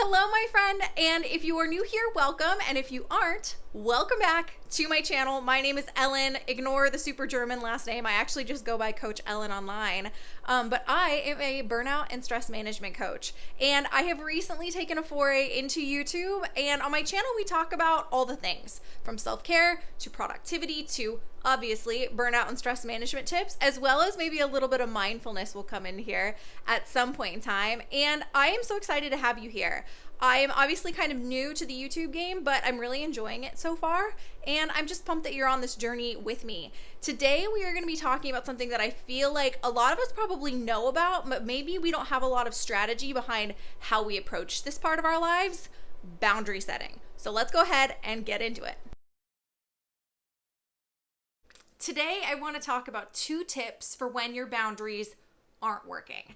Hello, my friend, and if you are new here, welcome, and if you aren't, welcome back to my channel. My name is Ellen. Ignore the super German last name. I actually just go by Coach Ellen online, but I am a burnout and stress management coach, and I have recently taken a foray into YouTube, and on my channel, we talk about all the things, from self-care to productivity to obviously burnout and stress management tips, as well as maybe a little bit of mindfulness will come in here at some point in time. And I am so excited to have you here. I am obviously kind of new to the YouTube game, but I'm really enjoying it so far. And I'm just pumped that you're on this journey with me. Today, we are going to be talking about something that I feel like a lot of us probably know about, but maybe we don't have a lot of strategy behind how we approach this part of our lives: boundary setting. So let's go ahead and get into it. Today, I want to talk about 2 tips for when your boundaries aren't working.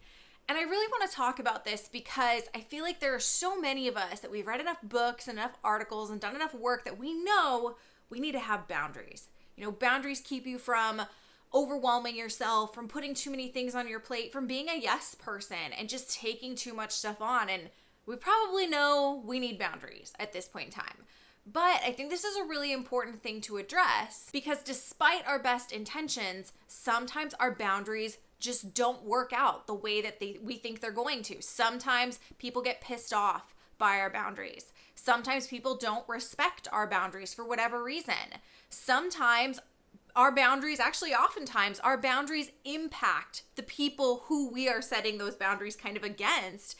And I really want to talk about this because I feel like there are so many of us that we've read enough books and enough articles and done enough work that we know we need to have boundaries. You know, boundaries keep you from overwhelming yourself, from putting too many things on your plate, from being a yes person and just taking too much stuff on. And we probably know we need boundaries at this point in time. But I think this is a really important thing to address because despite our best intentions, sometimes our boundaries just don't work out the way that we think they're going to. Sometimes people get pissed off by our boundaries. Sometimes people don't respect our boundaries for whatever reason. Sometimes our boundaries, actually oftentimes, our boundaries impact the people who we are setting those boundaries kind of against.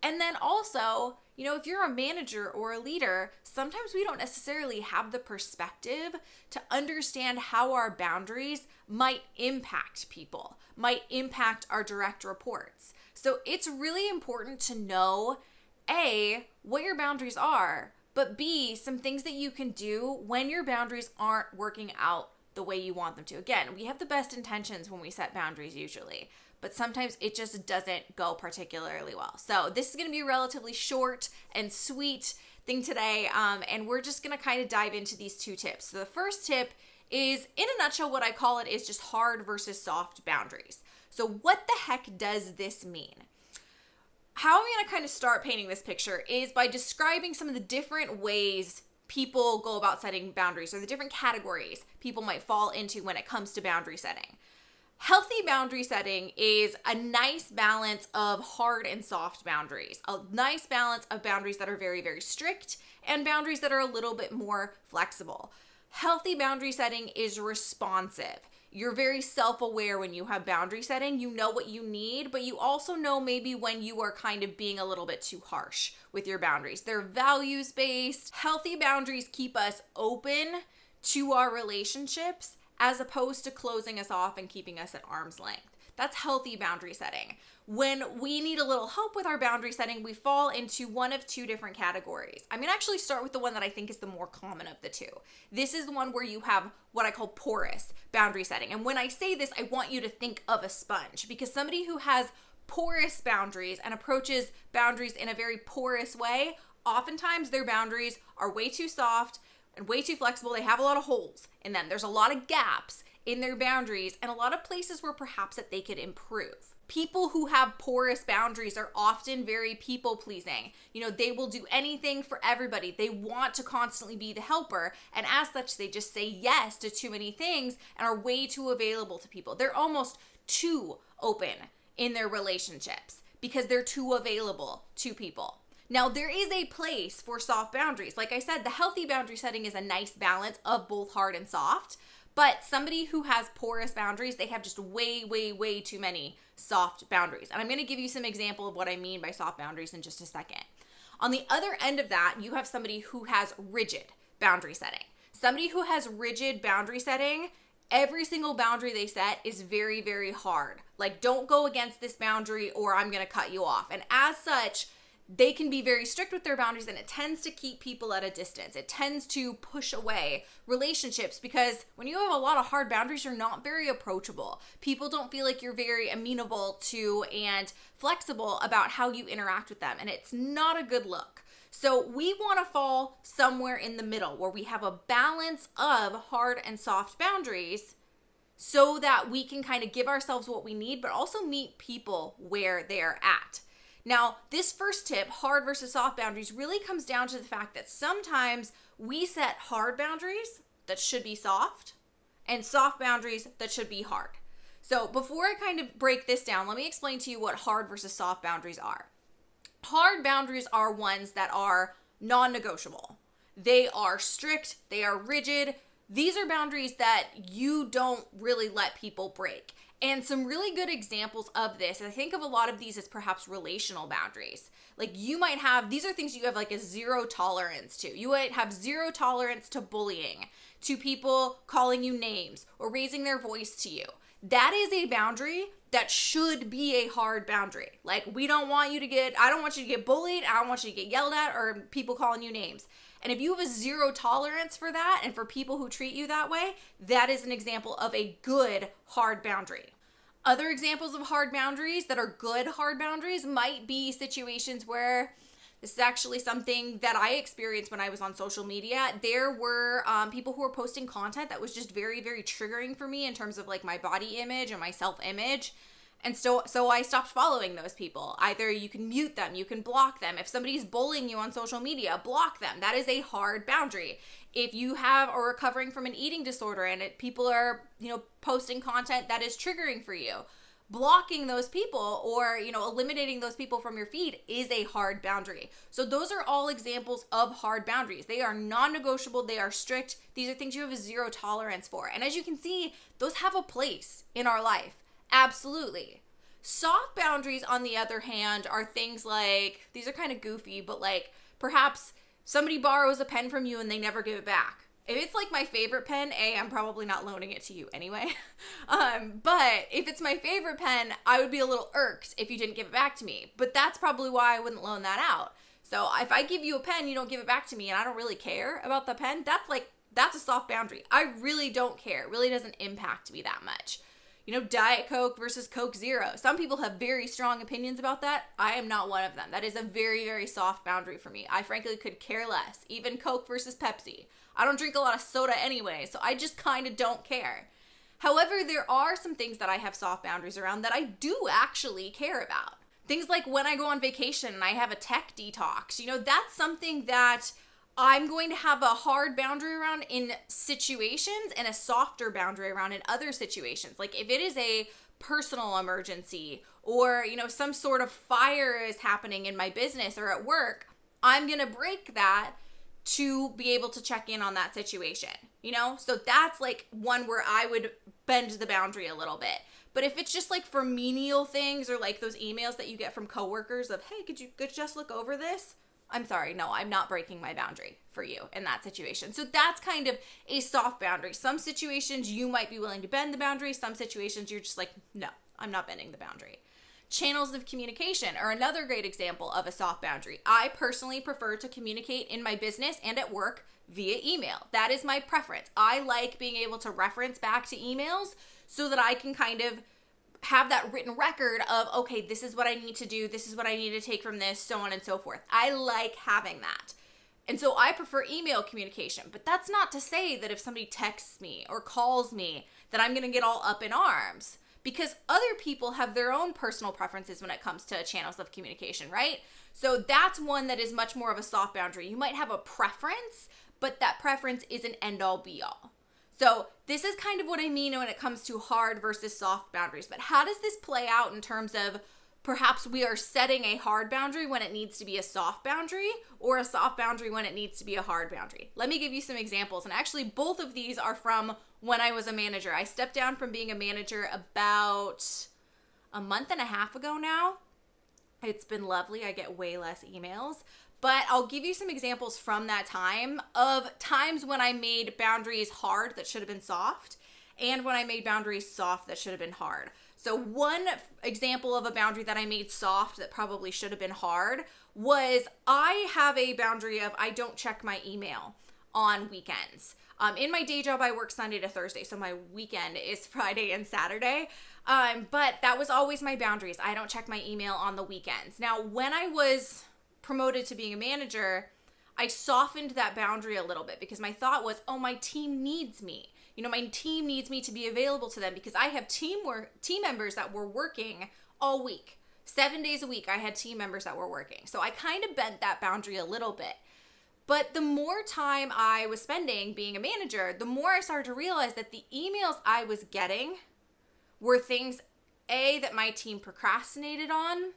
And then also, you know, if you're a manager or a leader, sometimes we don't necessarily have the perspective to understand how our boundaries might impact people, might impact our direct reports. So it's really important to know, A, what your boundaries are, but B, some things that you can do when your boundaries aren't working out the way you want them to. Again, we have the best intentions when we set boundaries usually, but sometimes it just doesn't go particularly well. So this is going to be a relatively short and sweet thing today, and we're just going to kind of dive into these 2 tips. So the first tip is, in a nutshell, what I call it is just hard versus soft boundaries. So what the heck does this mean? How I'm going to kind of start painting this picture is by describing some of the different ways people go about setting boundaries, or the different categories people might fall into when it comes to boundary setting. Healthy boundary setting is a nice balance of hard and soft boundaries, a nice balance of boundaries that are very, very strict and boundaries that are a little bit more flexible. Healthy boundary setting is responsive. You're very self-aware when you have boundary setting. You know what you need, but you also know maybe when you are kind of being a little bit too harsh with your boundaries. They're values-based. Healthy boundaries keep us open to our relationships as opposed to closing us off and keeping us at arm's length. That's healthy boundary setting. When we need a little help with our boundary setting, we fall into one of 2 different categories. I'm going to actually start with the one that I think is the more common of the 2. This is the one where you have what I call porous boundary setting. And when I say this, I want you to think of a sponge, because somebody who has porous boundaries and approaches boundaries in a very porous way, oftentimes their boundaries are way too soft and way too flexible. They have a lot of holes in them. There's a lot of gaps in their boundaries and a lot of places where perhaps that they could improve. People who have porous boundaries are often very people pleasing. You know, they will do anything for everybody. They want to constantly be the helper. And as such, they just say yes to too many things and are way too available to people. They're almost too open in their relationships because they're too available to people. Now, there is a place for soft boundaries. Like I said, the healthy boundary setting is a nice balance of both hard and soft. But somebody who has porous boundaries, they have just way, way, way too many soft boundaries. And I'm going to give you some example of what I mean by soft boundaries in just a second. On the other end of that, you have somebody who has rigid boundary setting. Somebody who has rigid boundary setting, every single boundary they set is very, very hard. Like, don't go against this boundary or I'm going to cut you off. And as such, they can be very strict with their boundaries, and it tends to keep people at a distance. It tends to push away relationships because when you have a lot of hard boundaries, you're not very approachable. People don't feel like you're very amenable to and flexible about how you interact with them, and it's not a good look. So we want to fall somewhere in the middle where we have a balance of hard and soft boundaries so that we can kind of give ourselves what we need, but also meet people where they're at. Now, this first tip, hard versus soft boundaries, really comes down to the fact that sometimes we set hard boundaries that should be soft and soft boundaries that should be hard. So before I kind of break this down, let me explain to you what hard versus soft boundaries are. Hard boundaries are ones that are non-negotiable. They are strict, they are rigid. These are boundaries that you don't really let people break. And some really good examples of this, I think of a lot of these as perhaps relational boundaries. Like you might have, these are things you have like a zero tolerance to. You might have zero tolerance to bullying, to people calling you names or raising their voice to you. That is a boundary that should be a hard boundary. Like I don't want you to get bullied, I don't want you to get yelled at or people calling you names. And if you have a zero tolerance for that and for people who treat you that way, that is an example of a good hard boundary. Other examples of hard boundaries that are good hard boundaries might be situations where this is actually something that I experienced when I was on social media. There were people who were posting content that was just very, very triggering for me in terms of like my body image and my self-image. And so I stopped following those people. Either you can mute them, you can block them. If somebody's bullying you on social media, block them. That is a hard boundary. If you are recovering from an eating disorder and people are, posting content that is triggering for you, blocking those people or, eliminating those people from your feed is a hard boundary. So those are all examples of hard boundaries. They are non-negotiable. They are strict. These are things you have a zero tolerance for. And as you can see, those have a place in our life. Absolutely. Soft boundaries, on the other hand, are things like, these are kind of goofy, but like perhaps somebody borrows a pen from you and they never give it back. If it's like my favorite pen, I'm probably not loaning it to you anyway. But if it's my favorite pen, I would be a little irked if you didn't give it back to me. But that's probably why I wouldn't loan that out. So if I give you a pen, you don't give it back to me, and I don't really care about the pen, that's a soft boundary. I really don't care. It really doesn't impact me that much. Diet Coke versus Coke Zero. Some people have very strong opinions about that. I am not one of them. That is a very, very soft boundary for me. I frankly could care less. Even Coke versus Pepsi. I don't drink a lot of soda anyway, so I just kind of don't care. However, there are some things that I have soft boundaries around that I do actually care about. Things like when I go on vacation and I have a tech detox. That's something that I'm going to have a hard boundary around in situations and a softer boundary around in other situations. Like if it is a personal emergency or, some sort of fire is happening in my business or at work, I'm going to break that to be able to check in on that situation, So that's like one where I would bend the boundary a little bit. But if it's just like for menial things or like those emails that you get from coworkers of, hey, could you just look over this? I'm sorry, no, I'm not breaking my boundary for you in that situation. So that's kind of a soft boundary. Some situations you might be willing to bend the boundary. Some situations you're just like, no, I'm not bending the boundary. Channels of communication are another great example of a soft boundary. I personally prefer to communicate in my business and at work via email. That is my preference. I like being able to reference back to emails so that I can kind of have that written record of, okay, this is what I need to do, this is what I need to take from this, so on and so forth. I like having that. And so I prefer email communication, but that's not to say that if somebody texts me or calls me that I'm going to get all up in arms, because other people have their own personal preferences when it comes to channels of communication, right? So that's one that is much more of a soft boundary. You might have a preference, but that preference isn't end all be all. So this is kind of what I mean when it comes to hard versus soft boundaries. But how does this play out in terms of perhaps we are setting a hard boundary when it needs to be a soft boundary or a soft boundary when it needs to be a hard boundary? Let me give you some examples. And actually both of these are from when I was a manager. I stepped down from being a manager about a month and a half ago now. It's been lovely. I get way less emails. But I'll give you some examples from that time of times when I made boundaries hard that should have been soft and when I made boundaries soft that should have been hard. So one example of a boundary that I made soft that probably should have been hard was I have a boundary of I don't check my email on weekends. In my day job, I work Sunday to Thursday, so my weekend is Friday and Saturday. But that was always my boundaries. I don't check my email on the weekends. Now, when I was promoted to being a manager, I softened that boundary a little bit because my thought was, oh, my team needs me. My team needs me to be available to them because I have team members that were working all week. 7 days a week, I had team members that were working. So I kind of bent that boundary a little bit. But the more time I was spending being a manager, the more I started to realize that the emails I was getting were things, A, that my team procrastinated on,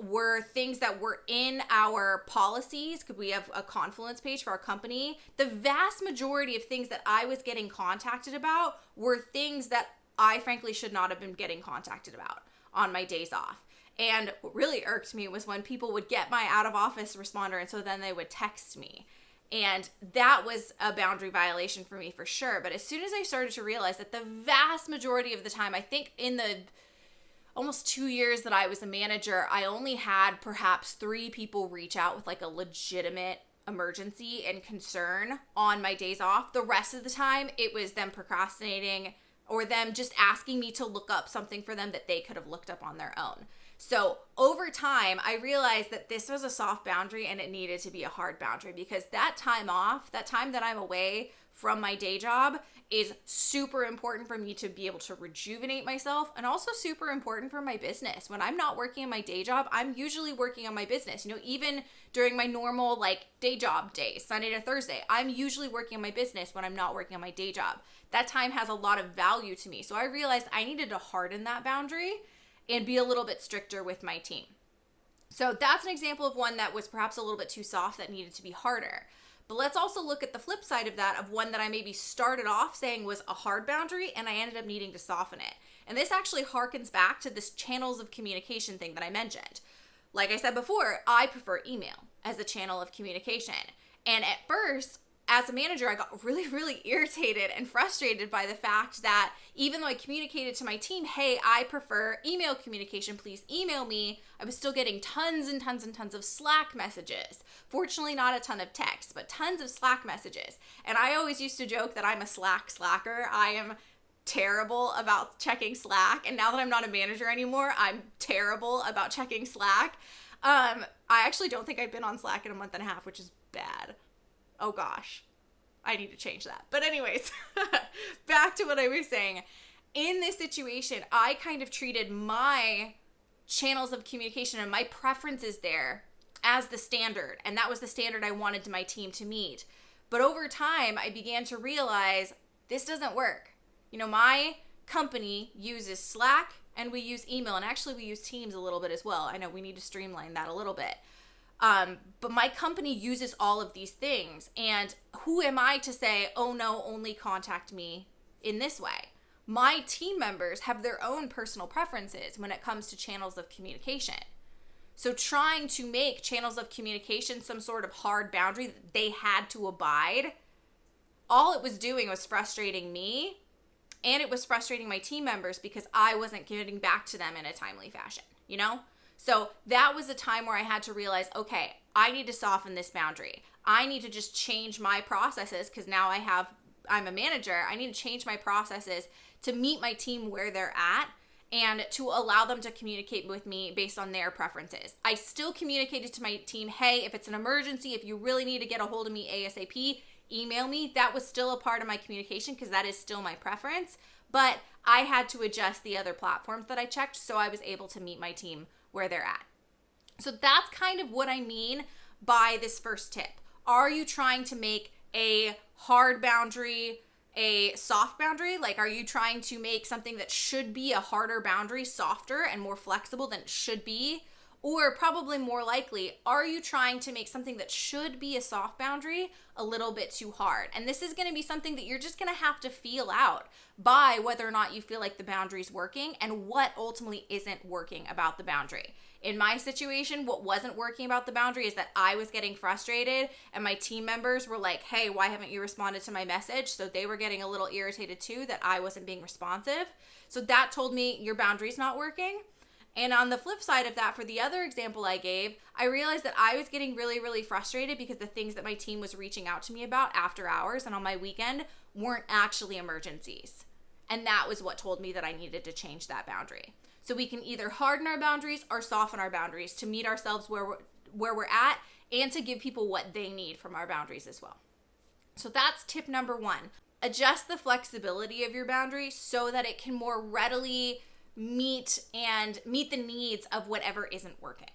were things that were in our policies, because we have a Confluence page for our company. The vast majority of things that I was getting contacted about were things that I frankly should not have been getting contacted about on my days off. And what really irked me was when people would get my out of office responder, and so then they would text me. And that was a boundary violation for me for sure. But as soon as I started to realize that the vast majority of the time, I think in the almost 2 years that I was a manager, I only had perhaps 3 people reach out with like a legitimate emergency and concern on my days off. The rest of the time, it was them procrastinating or them just asking me to look up something for them that they could have looked up on their own. So over time, I realized that this was a soft boundary and it needed to be a hard boundary, because that time off, that time that I'm away from my day job, is super important for me to be able to rejuvenate myself, and also super important for my business. When I'm not working on my day job, I'm usually working on my business. You know, even during my normal like day job days, Sunday to Thursday, I'm usually working on my business when I'm not working on my day job. That time has a lot of value to me. So I realized I needed to harden that boundary and be a little bit stricter with my team. So that's an example of one that was perhaps a little bit too soft that needed to be harder. But let's also look at the flip side of that, of one that I maybe started off saying was a hard boundary and I ended up needing to soften it. And this actually harkens back to this channels of communication thing that I mentioned. Like I said before, I prefer email as a channel of communication. And at first, as a manager, I got really, really irritated and frustrated by the fact that even though I communicated to my team, hey, I prefer email communication, please email me, I was still getting tons and tons and tons of Slack messages. Fortunately, not a ton of text, but tons of Slack messages. And I always used to joke that I'm a slacker. I am terrible about checking Slack. And now that I'm not a manager anymore, I'm terrible about checking Slack. I actually don't think I've been on Slack in a month and a half, which is bad. Oh gosh, I need to change that. But anyways, back to what I was saying. In this situation, I kind of treated my channels of communication and my preferences there as the standard. And that was the standard I wanted my team to meet. But over time, I began to realize this doesn't work. You know, my company uses Slack and we use email, and actually we use Teams a little bit as well. I know we need to streamline that a little bit. But my company uses all of these things, and who am I to say, oh no, only contact me in this way? My team members have their own personal preferences when it comes to channels of communication. So trying to make channels of communication some sort of hard boundary that they had to abide, all it was doing was frustrating me, and it was frustrating my team members because I wasn't getting back to them in a timely fashion, you know? So that was a time where I had to realize, okay, I need to soften this boundary. I need to just change my processes, because now I'm a manager. I need to change my processes to meet my team where they're at and to allow them to communicate with me based on their preferences. I still communicated to my team, hey, if it's an emergency, if you really need to get a hold of me ASAP, email me. That was still a part of my communication because that is still my preference. But I had to adjust the other platforms that I checked so I was able to meet my team where they're at. So that's kind of what I mean by this first tip. Are you trying to make a hard boundary a soft boundary? Like, are you trying to make something that should be a harder boundary softer and more flexible than it should be? Or probably more likely, are you trying to make something that should be a soft boundary a little bit too hard? And this is going to be something that you're just going to have to feel out by whether or not you feel like the boundary's working and what ultimately isn't working about the boundary. In my situation, what wasn't working about the boundary is that I was getting frustrated and my team members were like, hey, why haven't you responded to my message? So they were getting a little irritated too that I wasn't being responsive. So that told me your boundary's not working. And on the flip side of that, for the other example I gave, I realized that I was getting really, really frustrated because the things that my team was reaching out to me about after hours and on my weekend weren't actually emergencies. And that was what told me that I needed to change that boundary. So we can either harden our boundaries or soften our boundaries to meet ourselves where we're at and to give people what they need from our boundaries as well. So that's tip number one. Adjust the flexibility of your boundary so that it can more readily meet the needs of whatever isn't working.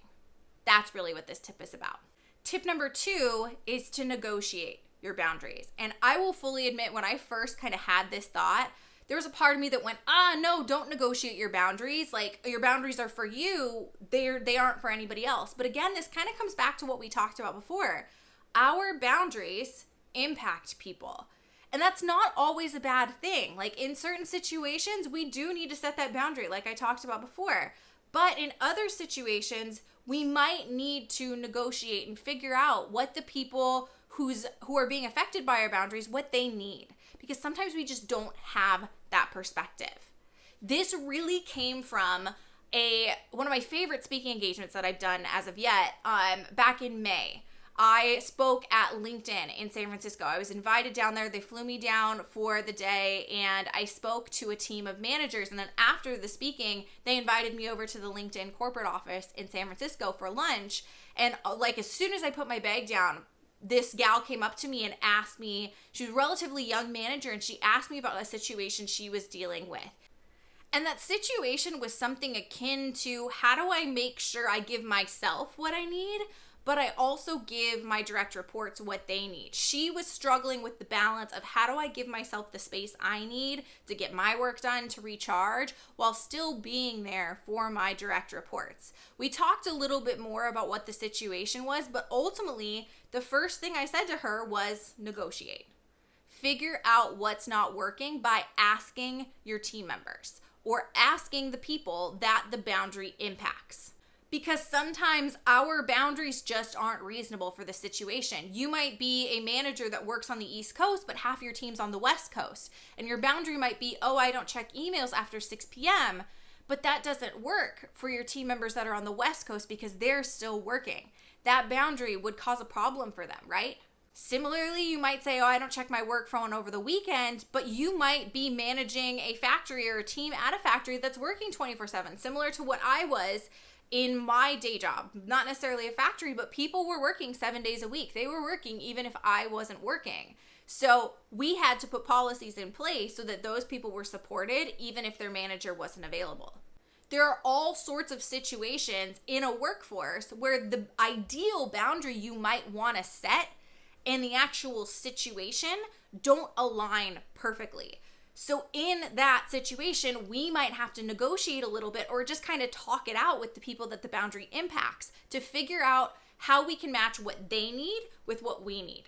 That's really what this tip is about. Tip number 2 is to negotiate your boundaries. And I will fully admit, when I first kind of had this thought, there was a part of me that went, no, don't negotiate your boundaries. Like, your boundaries are for you. They aren't for anybody else. But again, this kind of comes back to what we talked about before. Our boundaries impact people. And that's not always a bad thing. Like, in certain situations, we do need to set that boundary, like I talked about before. But in other situations, we might need to negotiate and figure out what the people who are being affected by our boundaries, what they need. Because sometimes we just don't have that perspective. This really came from one of my favorite speaking engagements that I've done as of yet, back in May. I spoke at LinkedIn in San Francisco. I was invited down there. They flew me down for the day, and I spoke to a team of managers. And then after the speaking, they invited me over to the LinkedIn corporate office in San Francisco for lunch. And like, as soon as I put my bag down, this gal came up to me and asked me, she was a relatively young manager, and she asked me about a situation she was dealing with. And that situation was something akin to, how do I make sure I give myself what I need, but I also give my direct reports what they need. She was struggling with the balance of, how do I give myself the space I need to get my work done, to recharge, while still being there for my direct reports. We talked a little bit more about what the situation was, but ultimately, the first thing I said to her was negotiate. Figure out what's not working by asking your team members or asking the people that the boundary impacts. Because sometimes our boundaries just aren't reasonable for the situation. You might be a manager that works on the East Coast, but half your team's on the West Coast. And your boundary might be, I don't check emails after 6 p.m. But that doesn't work for your team members that are on the West Coast because they're still working. That boundary would cause a problem for them, right? Similarly, you might say, I don't check my work phone over the weekend, but you might be managing a factory or a team at a factory that's working 24/7, similar to what I was in my day job. Not necessarily a factory, but people were working 7 days a week. They were working even if I wasn't working. So we had to put policies in place so that those people were supported even if their manager wasn't available. There are all sorts of situations in a workforce where the ideal boundary you might want to set and the actual situation don't align perfectly. So in that situation, we might have to negotiate a little bit or just kind of talk it out with the people that the boundary impacts to figure out how we can match what they need with what we need.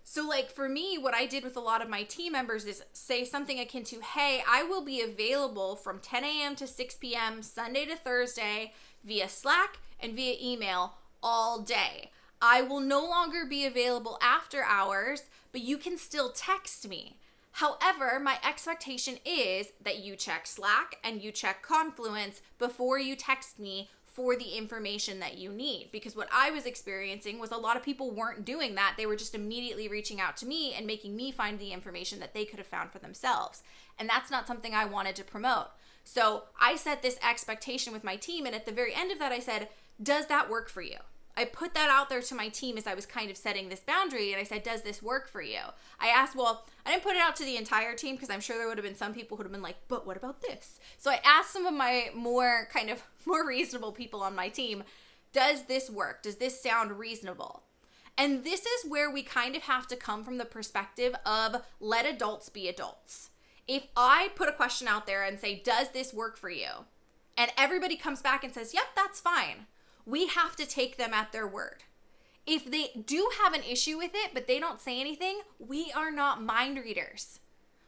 So like for me, what I did with a lot of my team members is say something akin to, hey, I will be available from 10 a.m. to 6 p.m. Sunday to Thursday via Slack and via email all day. I will no longer be available after hours, but you can still text me. However, my expectation is that you check Slack and you check Confluence before you text me for the information that you need. Because what I was experiencing was a lot of people weren't doing that. They were just immediately reaching out to me and making me find the information that they could have found for themselves. And that's not something I wanted to promote. So I set this expectation with my team, and at the very end of that I said, does that work for you? I put that out there to my team as I was kind of setting this boundary, and I said, does this work for you? I asked, I didn't put it out to the entire team because I'm sure there would have been some people who would have been like, but what about this? So I asked some of my more reasonable people on my team, does this work? Does this sound reasonable? And this is where we kind of have to come from the perspective of let adults be adults. If I put a question out there and say, does this work for you? And everybody comes back and says, yep, that's fine. We have to take them at their word. If they do have an issue with it, but they don't say anything, we are not mind readers.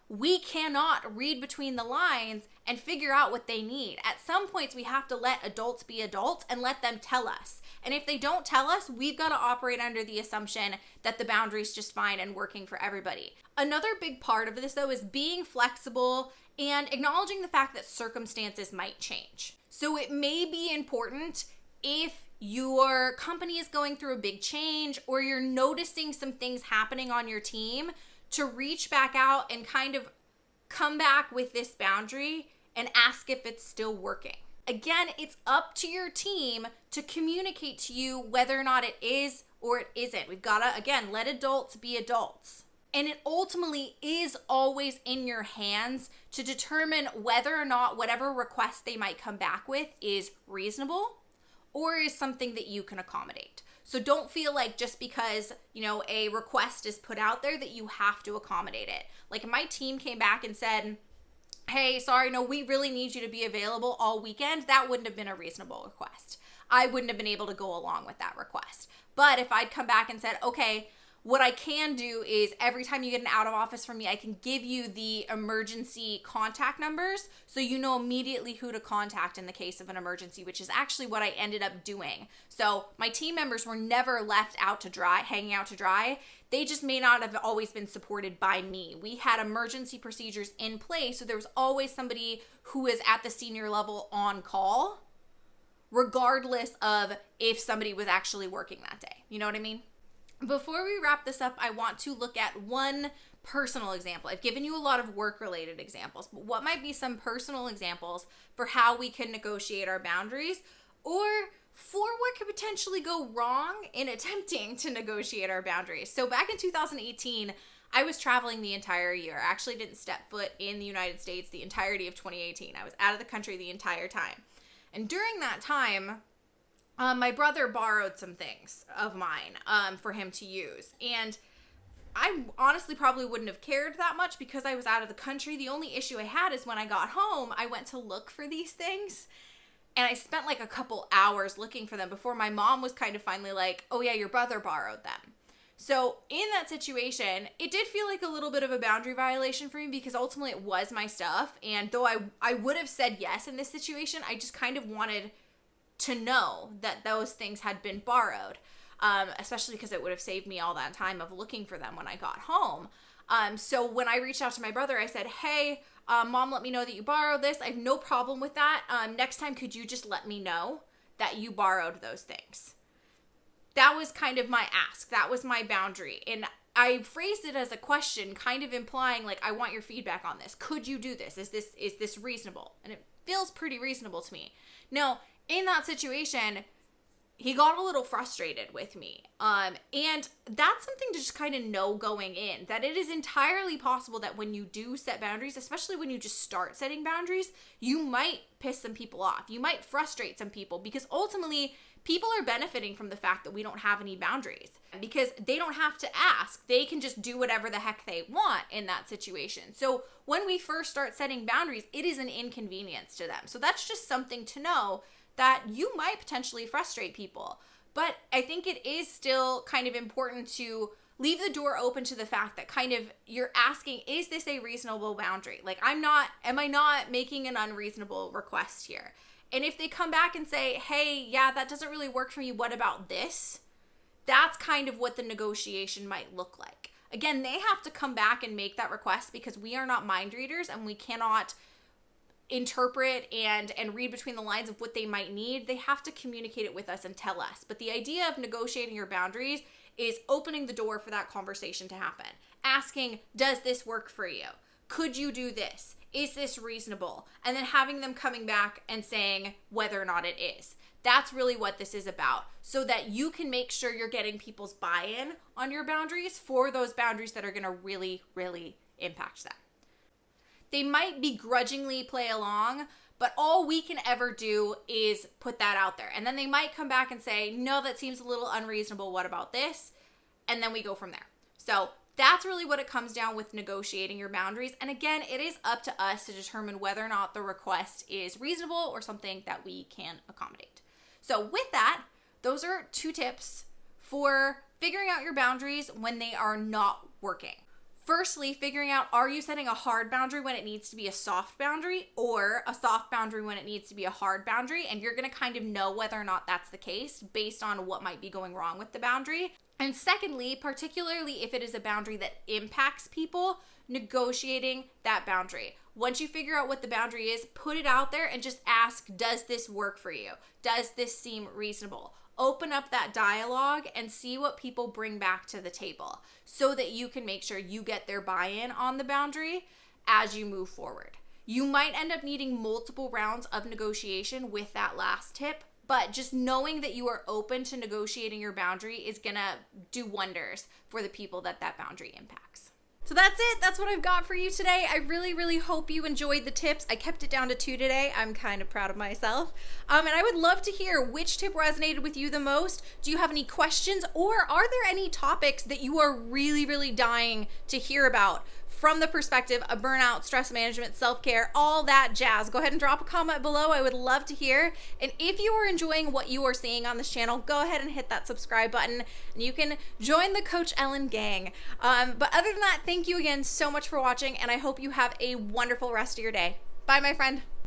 We cannot read between the lines and figure out what they need. At some points, we have to let adults be adults and let them tell us. And if they don't tell us, we've got to operate under the assumption that the boundary is just fine and working for everybody. Another big part of this, though, is being flexible and acknowledging the fact that circumstances might change. So it may be important if your company is going through a big change or you're noticing some things happening on your team to reach back out and kind of come back with this boundary and ask if it's still working. Again, it's up to your team to communicate to you whether or not it is or it isn't. We've got to, again, let adults be adults. And it ultimately is always in your hands to determine whether or not whatever request they might come back with is reasonable or is something that you can accommodate. So don't feel like just because, a request is put out there that you have to accommodate it. Like if my team came back and said, hey, sorry, no, we really need you to be available all weekend, that wouldn't have been a reasonable request. I wouldn't have been able to go along with that request. But if I'd come back and said, okay, what I can do is every time you get an out of office from me, I can give you the emergency contact numbers so you know immediately who to contact in the case of an emergency, which is actually what I ended up doing. So my team members were never left out to dry, hanging out to dry. They just may not have always been supported by me. We had emergency procedures in place, so there was always somebody who is at the senior level on call, regardless of if somebody was actually working that day. You know what I mean? Before we wrap this up, I want to look at one personal example. I've given you a lot of work-related examples, but what might be some personal examples for how we can negotiate our boundaries or for what could potentially go wrong in attempting to negotiate our boundaries. So back in 2018, I was traveling the entire year. I actually didn't step foot in the United States the entirety of 2018. I was out of the country the entire time. And during that time, my brother borrowed some things of mine for him to use. And I honestly probably wouldn't have cared that much because I was out of the country. The only issue I had is when I got home, I went to look for these things. And I spent like a couple hours looking for them before my mom was kind of finally like, oh yeah, your brother borrowed them. So in that situation, it did feel like a little bit of a boundary violation for me because ultimately it was my stuff. And though I would have said yes in this situation, I just kind of wanted to know that those things had been borrowed, especially because it would have saved me all that time of looking for them when I got home. So when I reached out to my brother, I said, hey, Mom, let me know that you borrowed this. I have no problem with that. Next time, could you just let me know that you borrowed those things? That was kind of my ask. That was my boundary. And I phrased it as a question, kind of implying like, I want your feedback on this. Could you do this? Is this reasonable? And it feels pretty reasonable to me. Now, in that situation, he got a little frustrated with me. And that's something to just kind of know going in, that it is entirely possible that when you do set boundaries, especially when you just start setting boundaries, you might piss some people off. You might frustrate some people because ultimately people are benefiting from the fact that we don't have any boundaries because they don't have to ask. They can just do whatever the heck they want in that situation. So when we first start setting boundaries, it is an inconvenience to them. So that's just something to know, that you might potentially frustrate people. But I think it is still kind of important to leave the door open to the fact that kind of you're asking, is this a reasonable boundary? Like am I not making an unreasonable request here? And if they come back and say, hey, yeah, that doesn't really work for me, what about this? That's kind of what the negotiation might look like. Again, they have to come back and make that request because we are not mind readers and we cannot interpret and read between the lines of what they might need. They have to communicate it with us and tell us. But the idea of negotiating your boundaries is opening the door for that conversation to happen. Asking, does this work for you? Could you do this? Is this reasonable? And then having them coming back and saying whether or not it is. That's really what this is about, so that you can make sure you're getting people's buy-in on your boundaries for those boundaries that are going to really, really impact them. They might begrudgingly play along, but all we can ever do is put that out there. And then they might come back and say, no, that seems a little unreasonable. What about this? And then we go from there. So that's really what it comes down with negotiating your boundaries. And again, it is up to us to determine whether or not the request is reasonable or something that we can accommodate. So with that, those are 2 tips for figuring out your boundaries when they are not working. Firstly, figuring out, are you setting a hard boundary when it needs to be a soft boundary or a soft boundary when it needs to be a hard boundary? And you're going to kind of know whether or not that's the case based on what might be going wrong with the boundary. And secondly, particularly if it is a boundary that impacts people, negotiating that boundary. Once you figure out what the boundary is, put it out there and just ask, does this work for you? Does this seem reasonable? Open up that dialogue and see what people bring back to the table so that you can make sure you get their buy-in on the boundary as you move forward. You might end up needing multiple rounds of negotiation with that last tip, but just knowing that you are open to negotiating your boundary is gonna do wonders for the people that boundary impacts. So that's it. That's what I've got for you today. I really, really hope you enjoyed the tips. I kept it down to 2 today. I'm kind of proud of myself. And I would love to hear which tip resonated with you the most. Do you have any questions, or are there any topics that you are really, really dying to hear about from the perspective of burnout, stress management, self-care, all that jazz? Go ahead and drop a comment below. I would love to hear. And if you are enjoying what you are seeing on this channel, go ahead and hit that subscribe button and you can join the Coach Ellen gang. But other than that, thank you again so much for watching, and I hope you have a wonderful rest of your day. Bye, my friend.